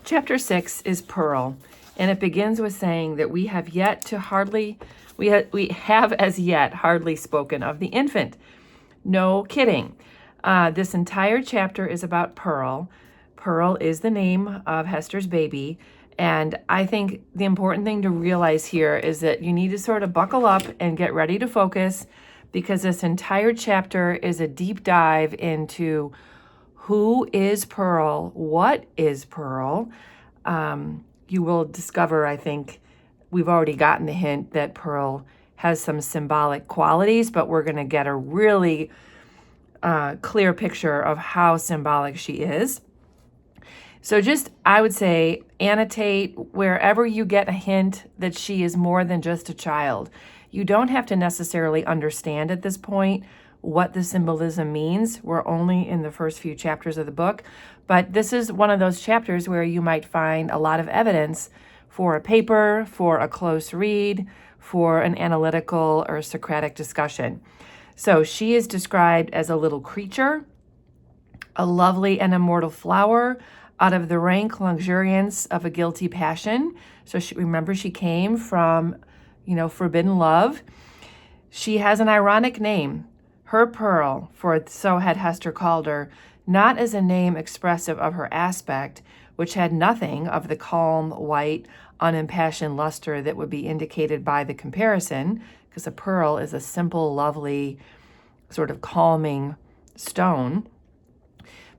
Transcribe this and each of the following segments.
Chapter 6 is Pearl, and it begins with saying that we have as yet hardly spoken of the infant. No kidding. This entire chapter is about Pearl. Pearl is the name of Hester's baby, and I think the important thing to realize here is that you need to sort of buckle up and get ready to focus, because this entire chapter is a deep dive into who is Pearl, what is Pearl. You will discover, I think, we've already gotten the hint that Pearl has some symbolic qualities, but we're going to get a really clear picture of how symbolic she is. So just, I would say, annotate wherever you get a hint that she is more than just a child. You don't have to necessarily understand at this point what the symbolism means. We're only in the first few chapters of the book, but this is one of those chapters where you might find a lot of evidence for a paper, for a close read, for an analytical or Socratic discussion. So she is described as a little creature, a lovely and immortal flower out of the rank luxuriance of a guilty passion. So she came from, forbidden love. She has an ironic name, her Pearl, for so had Hester called her, not as a name expressive of her aspect, which had nothing of the calm, white, unimpassioned luster that would be indicated by the comparison, because a pearl is a simple, lovely, sort of calming stone.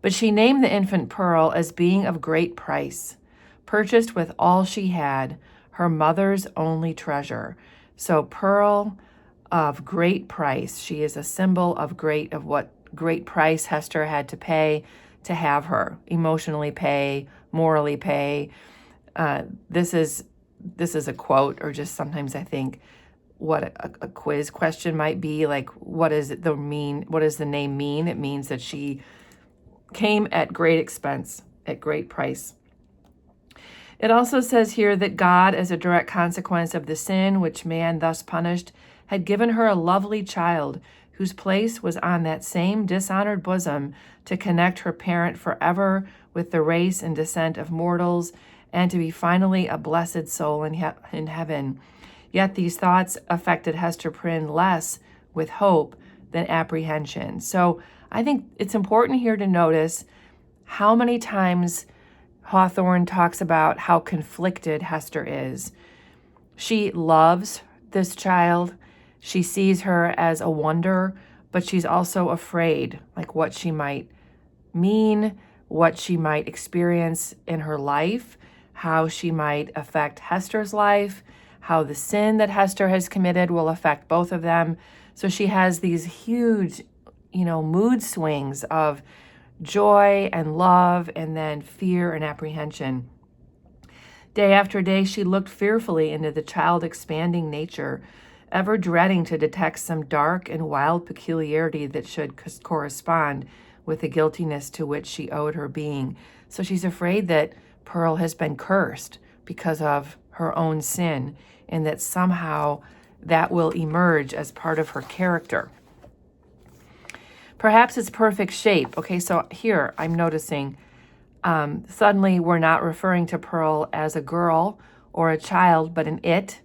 But she named the infant Pearl as being of great price, purchased with all she had, her mother's only treasure. So Pearl of great price. She is a symbol of what great price Hester had to pay to have her, emotionally pay, morally pay. This is a quote, or just sometimes I think what a quiz question might be, like, what does the name mean? It means that she came at great expense, at great price. It also says here that God, as a direct consequence of the sin which man thus punished, had given her a lovely child whose place was on that same dishonored bosom to connect her parent forever with the race and descent of mortals, and to be finally a blessed soul in heaven. Yet these thoughts affected Hester Prynne less with hope than apprehension. So I think it's important here to notice how many times Hawthorne talks about how conflicted Hester is. She loves this child. She sees her as a wonder, but she's also afraid, like what she might mean, what she might experience in her life, how she might affect Hester's life, how the sin that Hester has committed will affect both of them. So she has these huge, mood swings of joy and love, and then fear and apprehension. Day after day, she looked fearfully into the child-expanding nature, ever dreading to detect some dark and wild peculiarity that should correspond with the guiltiness to which she owed her being. So she's afraid that Pearl has been cursed because of her own sin, and that somehow that will emerge as part of her character. Perhaps its perfect shape. Okay, so here I'm noticing suddenly we're not referring to Pearl as a girl or a child, but an it.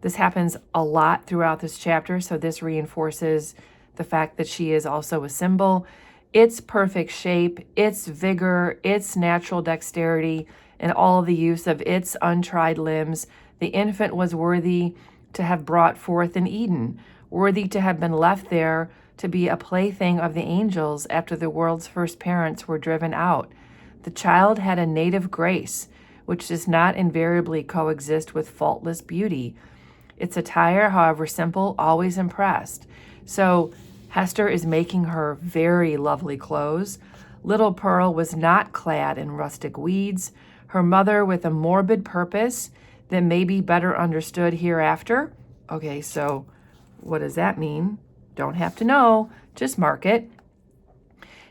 This happens a lot throughout this chapter, so this reinforces the fact that she is also a symbol. Its perfect shape, its vigor, its natural dexterity, and all the use of its untried limbs, the infant was worthy to have brought forth in Eden, worthy to have been left there to be a plaything of the angels after the world's first parents were driven out. The child had a native grace, which does not invariably coexist with faultless beauty. Its attire, however simple, always impressed. So Hester is making her very lovely clothes. Little Pearl was not clad in rustic weeds. Her mother, with a morbid purpose that may be better understood hereafter. Okay, so what does that mean? Don't have to know, just mark it.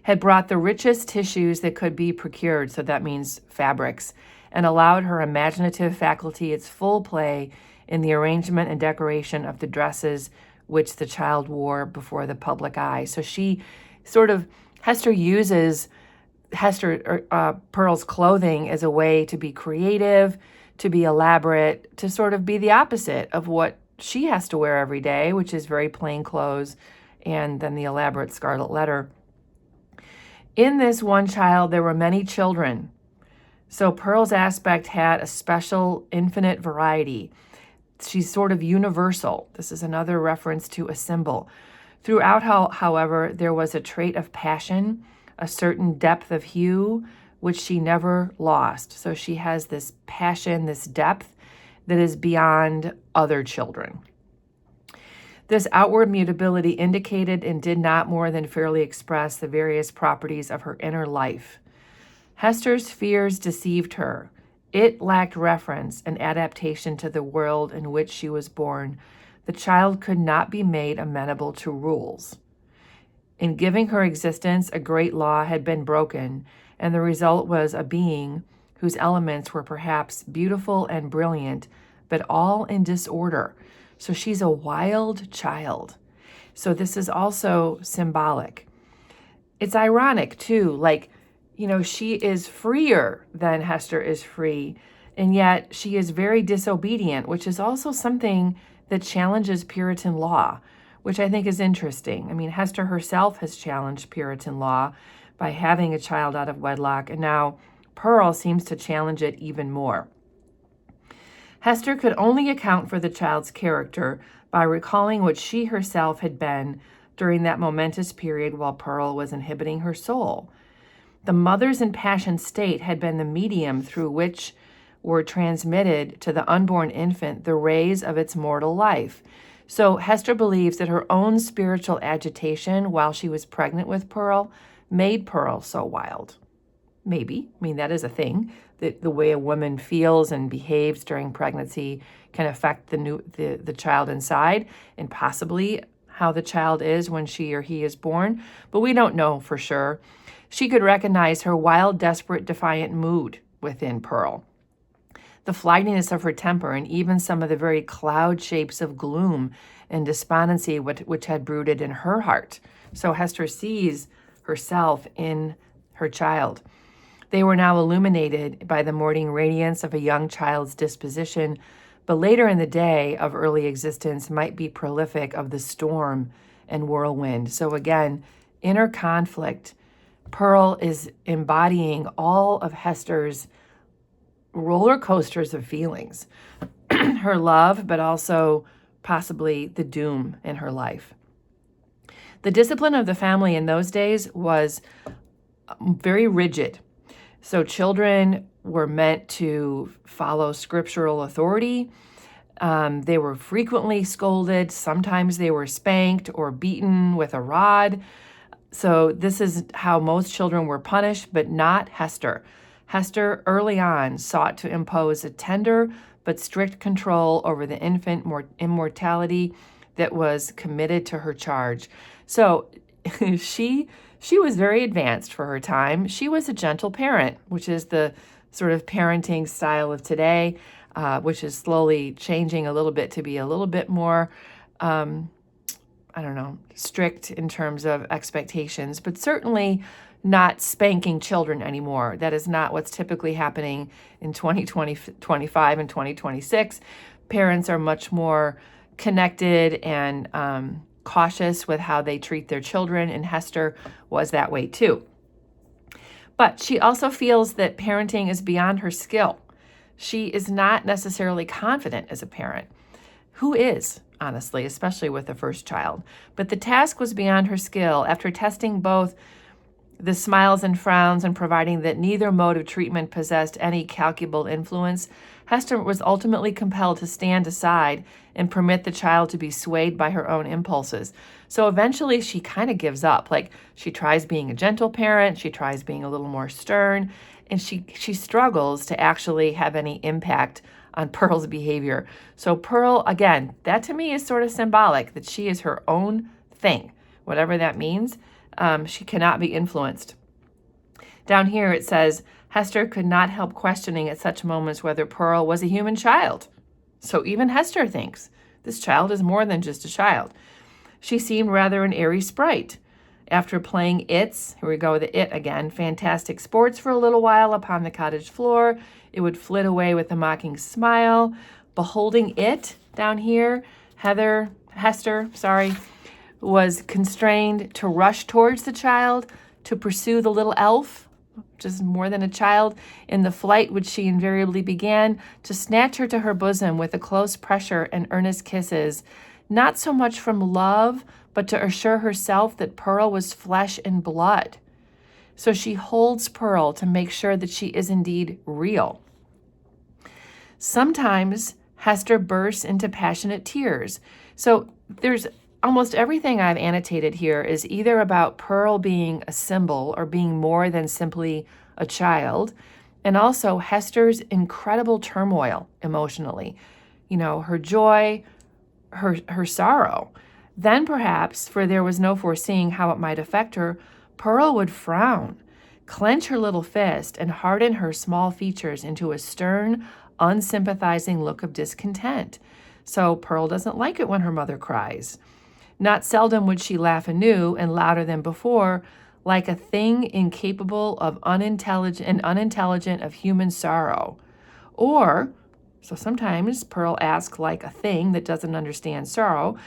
Had brought the richest tissues that could be procured, so that means fabrics, and allowed her imaginative faculty its full play in the arrangement and decoration of the dresses which the child wore before the public eye. So Hester uses Pearl's clothing is a way to be creative, to be elaborate, to sort of be the opposite of what she has to wear every day, which is very plain clothes and then the elaborate scarlet letter. In this one child, there were many children. So Pearl's aspect had a special infinite variety. She's sort of universal. This is another reference to a symbol. Throughout, however, there was a trait of passion, a certain depth of hue, which she never lost. So she has this passion, this depth that is beyond other children. This outward mutability indicated and did not more than fairly express the various properties of her inner life. Hester's fears deceived her. It lacked reference and adaptation to the world in which she was born. The child could not be made amenable to rules. In giving her existence, a great law had been broken, and the result was a being whose elements were perhaps beautiful and brilliant, but all in disorder. So she's a wild child. So this is also symbolic. It's ironic, too, like, she is freer than Hester is free, and yet she is very disobedient, which is also something that challenges Puritan law, which I think is interesting. I mean, Hester herself has challenged Puritan law by having a child out of wedlock, and now Pearl seems to challenge it even more. Hester could only account for the child's character by recalling what she herself had been during that momentous period while Pearl was inhibiting her soul. The mother's impassioned state had been the medium through which were transmitted to the unborn infant the rays of its mortal life. So Hester believes that her own spiritual agitation while she was pregnant with Pearl made Pearl so wild. Maybe. I mean, that is a thing. That the way a woman feels and behaves during pregnancy can affect the child inside, and possibly how the child is when she or he is born. But we don't know for sure. She could recognize her wild, desperate, defiant mood within Pearl, the flightiness of her temper, and even some of the very cloud shapes of gloom and despondency which had brooded in her heart. So Hester sees herself in her child. They were now illuminated by the morning radiance of a young child's disposition, but later in the day of early existence might be prolific of the storm and whirlwind. So again, inner conflict. Pearl is embodying all of Hester's roller coasters of feelings, her love, but also possibly the doom in her life. The discipline of the family in those days was very rigid. So children were meant to follow scriptural authority. They were frequently scolded. Sometimes they were spanked or beaten with a rod. So this is how most children were punished, but not Hester. Hester early on sought to impose a tender but strict control over the infant immortality that was committed to her charge. So she was very advanced for her time. She was a gentle parent, which is the sort of parenting style of today, which is slowly changing a little bit to be a little bit more strict in terms of expectations, but certainly not spanking children anymore. That is not what's typically happening in 2025 and 2026. Parents are much more connected and cautious with how they treat their children, and Hester was that way too. But she also feels that parenting is beyond her skill. She is not necessarily confident as a parent. Who is, honestly, especially with the first child? But the task was beyond her skill. After testing both the smiles and frowns and providing that neither mode of treatment possessed any calculable influence, Hester was ultimately compelled to stand aside and permit the child to be swayed by her own impulses. So eventually she kind of gives up. Like, she tries being a gentle parent, she tries being a little more stern, and she struggles to actually have any impact on Pearl's behavior. So Pearl, again, that to me is sort of symbolic, that she is her own thing, whatever that means. She cannot be influenced. Down here it says, Hester could not help questioning at such moments whether Pearl was a human child. So even Hester thinks this child is more than just a child. She seemed rather an airy sprite, After playing here we go, the it again, fantastic sports for a little while upon the cottage floor, it would flit away with a mocking smile. Beholding it down here, Hester, was constrained to rush towards the child, to pursue the little elf, just more than a child, in the flight which she invariably began, to snatch her to her bosom with a close pressure and earnest kisses, not so much from love, but to assure herself that Pearl was flesh and blood. So she holds Pearl to make sure that she is indeed real. Sometimes Hester bursts into passionate tears. So there's almost everything I've annotated here is either about Pearl being a symbol or being more than simply a child, and also Hester's incredible turmoil emotionally. Her joy, her sorrow. Then perhaps, for there was no foreseeing how it might affect her, Pearl would frown, clench her little fist, and harden her small features into a stern, unsympathizing look of discontent. So Pearl doesn't like it when her mother cries. Not seldom would she laugh anew and louder than before, like a thing incapable of unintelligent of human sorrow. So sometimes Pearl asks like a thing that doesn't understand sorrow,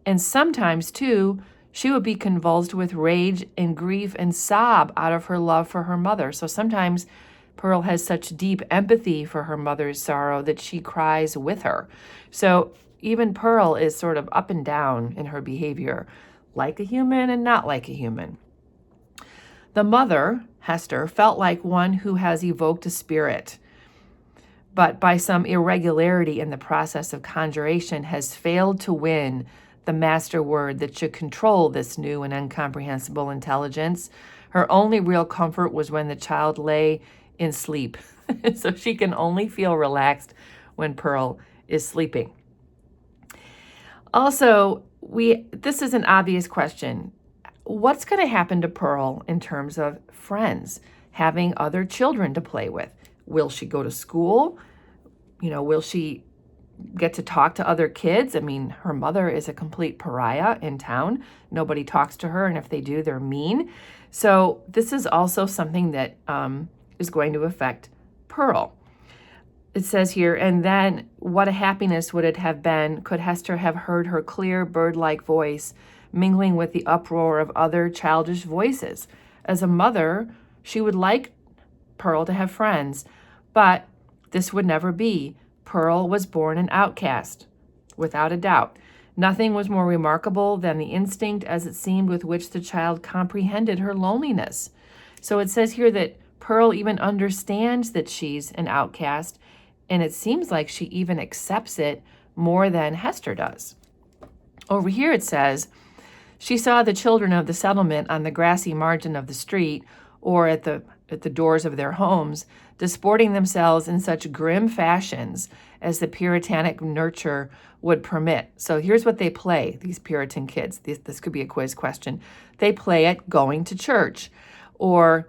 and sometimes, too, she would be convulsed with rage and grief and sob out of her love for her mother. So sometimes Pearl has such deep empathy for her mother's sorrow that she cries with her. So even Pearl is sort of up and down in her behavior, like a human and not like a human. The mother, Hester, felt like one who has evoked a spirit, but by some irregularity in the process of conjuration has failed to win the master word that should control this new and incomprehensible intelligence. Her only real comfort was when the child lay in sleep. So she can only feel relaxed when Pearl is sleeping. Also, this is an obvious question. What's going to happen to Pearl in terms of friends, having other children to play with? Will she go to school? Will she get to talk to other kids? I mean, her mother is a complete pariah in town. Nobody talks to her, and if they do, they're mean. So this is also something that is going to affect Pearl. It says here, and then what a happiness would it have been could Hester have heard her clear bird-like voice mingling with the uproar of other childish voices. As a mother, she would like Pearl to have friends, but this would never be. Pearl was born an outcast, without a doubt. Nothing was more remarkable than the instinct, as it seemed, with which the child comprehended her loneliness. So it says here that Pearl even understands that she's an outcast, and it seems like she even accepts it more than Hester does. Over here it says, she saw the children of the settlement on the grassy margin of the street or at the doors of their homes, disporting themselves in such grim fashions as the puritanic nurture would permit. So here's what they play, these Puritan kids. This could be a quiz question. They play at going to church, or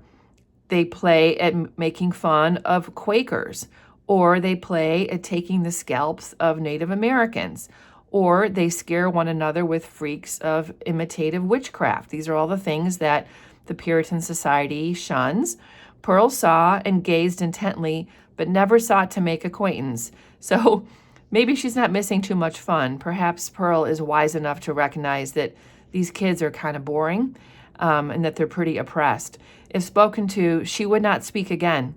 they play at making fun of Quakers, or they play at taking the scalps of Native Americans, or they scare one another with freaks of imitative witchcraft. These are all the things that the Puritan society shuns. Pearl saw and gazed intently, but never sought to make acquaintance. So maybe she's not missing too much fun. Perhaps Pearl is wise enough to recognize that these kids are kind of boring, and that they're pretty oppressed. If spoken to, she would not speak again.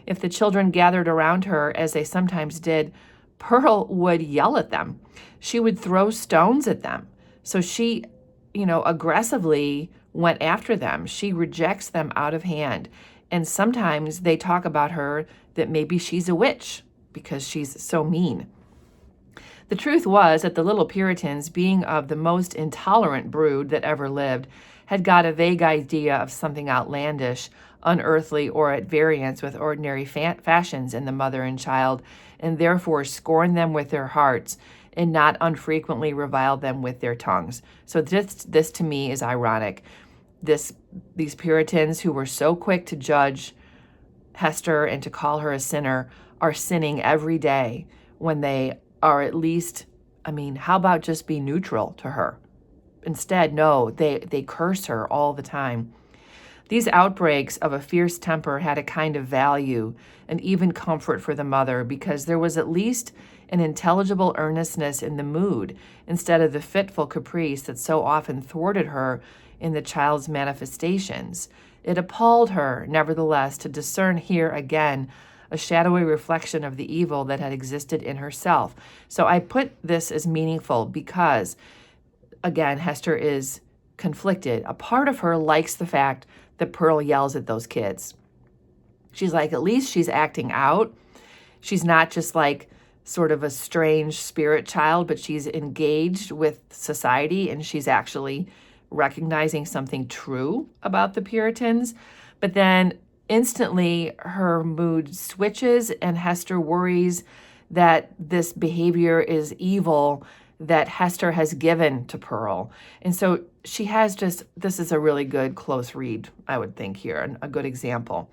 If the children gathered around her, as they sometimes did, Pearl would yell at them. She would throw stones at them. So she, aggressively went after them. She rejects them out of hand. And sometimes they talk about her that maybe she's a witch because she's so mean. The truth was that the little Puritans, being of the most intolerant brood that ever lived, had got a vague idea of something outlandish, unearthly, or at variance with ordinary fashions in the mother and child, and therefore scorned them with their hearts and not unfrequently reviled them with their tongues. So this to me is ironic. These Puritans who were so quick to judge Hester and to call her a sinner are sinning every day when they are at least, how about just be neutral to her? instead, no, they curse her all the time. These outbreaks of a fierce temper had a kind of value and even comfort for the mother because there was at least an intelligible earnestness in the mood instead of the fitful caprice that so often thwarted her in the child's manifestations. It appalled her, nevertheless, to discern here again a shadowy reflection of the evil that had existed in herself. So I put this as meaningful because, again, Hester is conflicted. A part of her likes the fact that Pearl yells at those kids. She's like, at least she's acting out. She's not just like sort of a strange spirit child, but she's engaged with society and she's actually recognizing something true about the Puritans. But then instantly her mood switches and Hester worries that this behavior is evil that Hester has given to Pearl. And so she has just, this is a really good close read, I would think here, and a good example.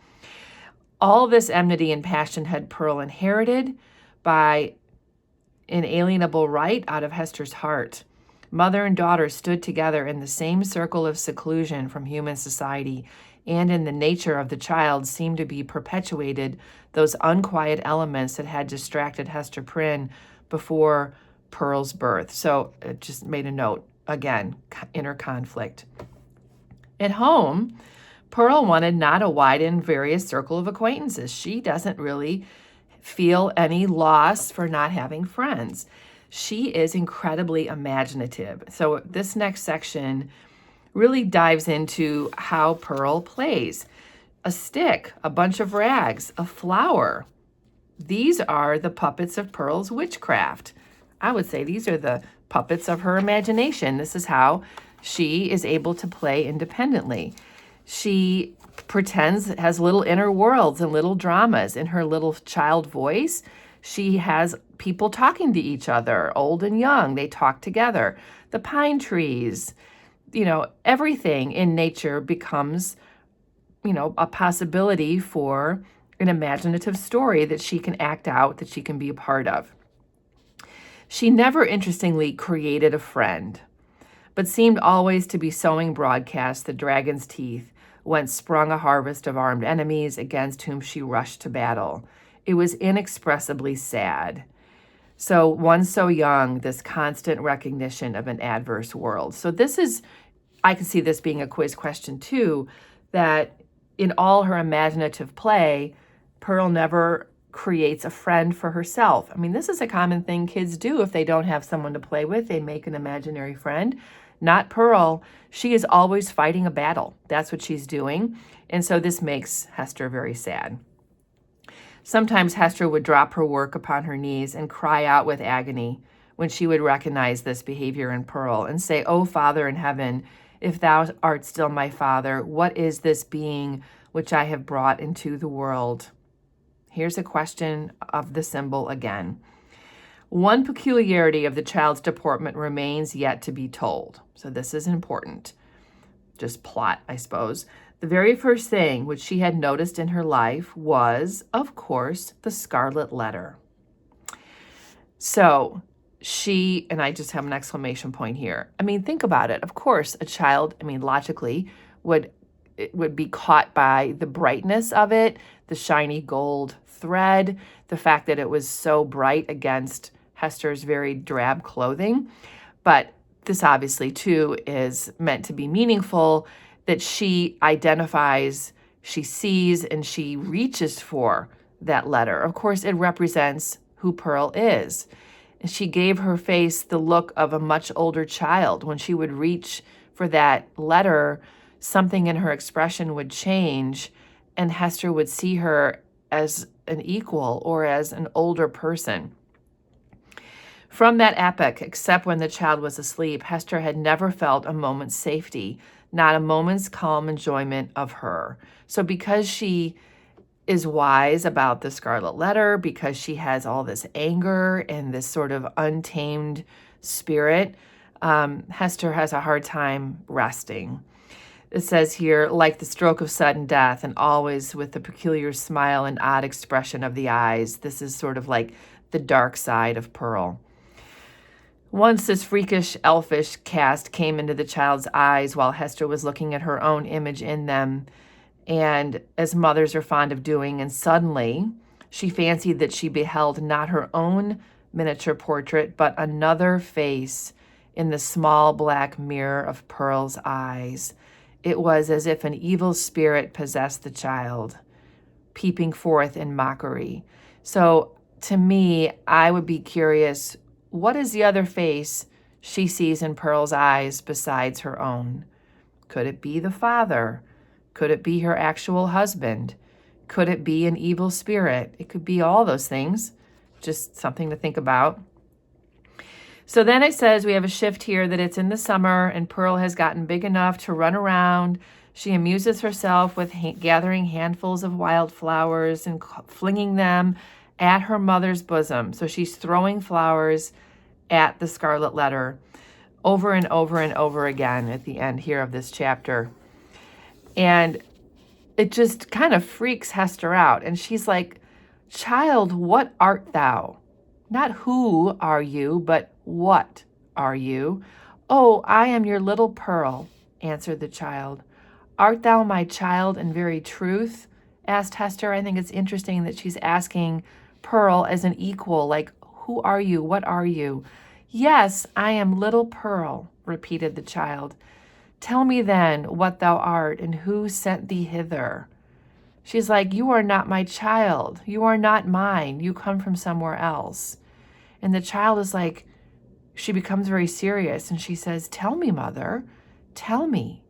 All this enmity and passion had Pearl inherited by inalienable right out of Hester's heart. Mother and daughter stood together in the same circle of seclusion from human society, and in the nature of the child seemed to be perpetuated those unquiet elements that had distracted Hester Prynne before Pearl's birth. So it just made a note, again, inner conflict. At home, Pearl wanted not a wide and various circle of acquaintances. She doesn't really feel any loss for not having friends. She is incredibly imaginative. So this next section really dives into how Pearl plays. A stick, a bunch of rags, a flower. These are the puppets of Pearl's witchcraft. I would say these are the puppets of her imagination. This is how she is able to play independently. She pretends, has little inner worlds and little dramas in her little child voice. She has people talking to each other, old and young. They talk together. The pine trees, everything in nature becomes, a possibility for an imaginative story that she can act out, that she can be a part of. She never, interestingly, created a friend, but seemed always to be sowing broadcast the dragon's teeth whence sprung a harvest of armed enemies against whom she rushed to battle. It was inexpressibly sad. So one so young, this constant recognition of an adverse world. So this is, I can see this being a quiz question too, that in all her imaginative play, Pearl never creates a friend for herself. I mean, this is a common thing kids do if they don't have someone to play with. They make an imaginary friend. Not Pearl. She is always fighting a battle. That's what she's doing. And so this makes Hester very sad. Sometimes Hester would drop her work upon her knees and cry out with agony when she would recognize this behavior in Pearl and say, "O Father in heaven, if thou art still my Father, what is this being which I have brought into the world?" Here's a question of the symbol again. One peculiarity of the child's deportment remains yet to be told. So this is important. Just plot, I suppose. The very first thing which she had noticed in her life was, of course, the Scarlet Letter. So she, and I just have an exclamation point here. I mean, think about it. Of course, a child, logically, would be caught by the brightness of it, the shiny gold thread, the fact that it was so bright against Hester's very drab clothing. But this obviously, too, is meant to be meaningful, that she identifies, she sees, and she reaches for that letter. Of course, it represents who Pearl is. And she gave her face the look of a much older child. When she would reach for that letter, something in her expression would change, and Hester would see her as an equal or as an older person. From that epoch, except when the child was asleep, Hester had never felt a moment's safety, not a moment's calm enjoyment of her. So because she is wise about the Scarlet Letter, because she has all this anger and this sort of untamed spirit, Hester has a hard time resting. It says here, like the stroke of sudden death, and always with the peculiar smile and odd expression of the eyes. This is sort of like the dark side of Pearl. Once this freakish, elfish cast came into the child's eyes while Hester was looking at her own image in them, and as mothers are fond of doing, and suddenly she fancied that she beheld not her own miniature portrait, but another face in the small black mirror of Pearl's eyes. It was as if an evil spirit possessed the child, peeping forth in mockery. So to me, I would be curious, what is the other face she sees in Pearl's eyes besides her own? Could it be the father? Could it be her actual husband? Could it be an evil spirit? It could be all those things. Just something to think about. So then it says we have a shift here that it's in the summer and Pearl has gotten big enough to run around. She amuses herself with gathering handfuls of wildflowers and flinging them at her mother's bosom. So she's throwing flowers at the Scarlet Letter over and over and over again at the end here of this chapter. And it just kind of freaks Hester out. And she's like, "Child, what art thou?" Not who are you, but what are you? "Oh, I am your little Pearl," answered the child. "Art thou my child in very truth?" asked Hester. I think it's interesting that she's asking Pearl as an equal, like, who are you? What are you? "Yes, I am little Pearl," repeated the child. "Tell me then what thou art and who sent thee hither." She's like, "You are not my child. You are not mine. You come from somewhere else." And the child is like, she becomes very serious and she says, "Tell me, mother, tell me."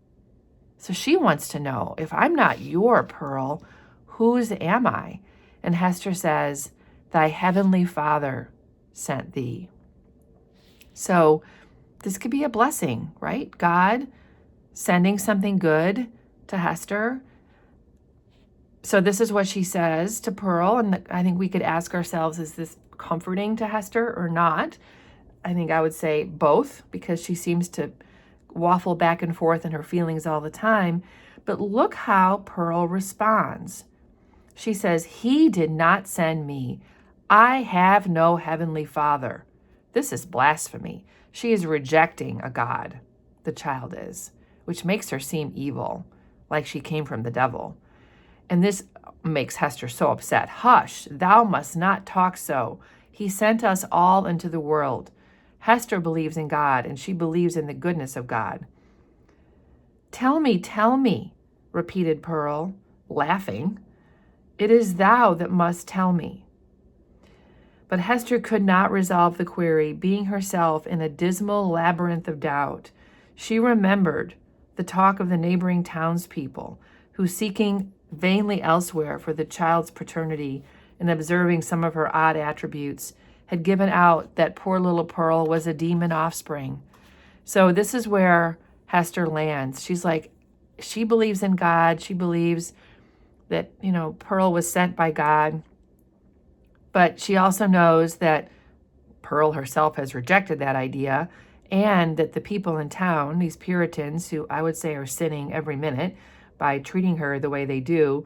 So she wants to know, if I'm not your Pearl, whose am I? And Hester says, "Thy heavenly Father sent thee." So this could be a blessing, right? God sending something good to Hester. So this is what she says to Pearl, and I think we could ask ourselves, is this comforting to Hester or not? I think I would say both, because she seems to waffle back and forth in her feelings all the time. But look how Pearl responds. She says, "He did not send me. I have no heavenly Father." This is blasphemy. She is rejecting a God, the child is, which makes her seem evil, like she came from the devil. And this makes Hester so upset. "Hush, thou must not talk so. He sent us all into the world." Hester believes in God, and she believes in the goodness of God. Tell me," repeated Pearl, laughing. "It is thou that must tell me." But Hester could not resolve the query, being herself in a dismal labyrinth of doubt. She remembered the talk of the neighboring townspeople, who, seeking vainly elsewhere for the child's paternity and observing some of her odd attributes, had given out that poor little Pearl was a demon offspring. So this is where Hester lands. She's like, she believes in God. She believes that, Pearl was sent by God. But she also knows that Pearl herself has rejected that idea, and that the people in town, these Puritans, who I would say are sinning every minute by treating her the way they do,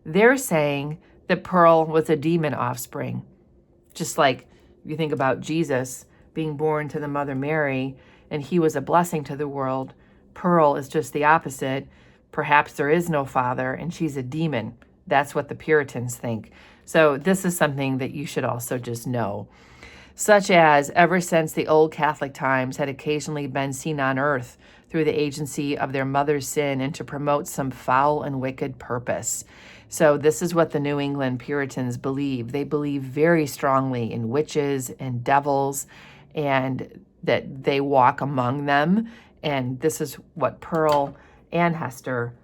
they're saying that Pearl was a demon offspring. Just like you think about Jesus being born to the Mother Mary, and he was a blessing to the world. Pearl is just the opposite. Perhaps there is no father, and she's a demon. That's what the Puritans think. So this is something that you should also just know. Such as, ever since the old Catholic times, had occasionally been seen on earth through the agency of their mother's sin and to promote some foul and wicked purpose. So this is what the New England Puritans believe. They believe very strongly in witches and devils, and that they walk among them. And this is what Pearl and Hester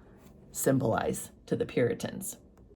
symbolize to the Puritans.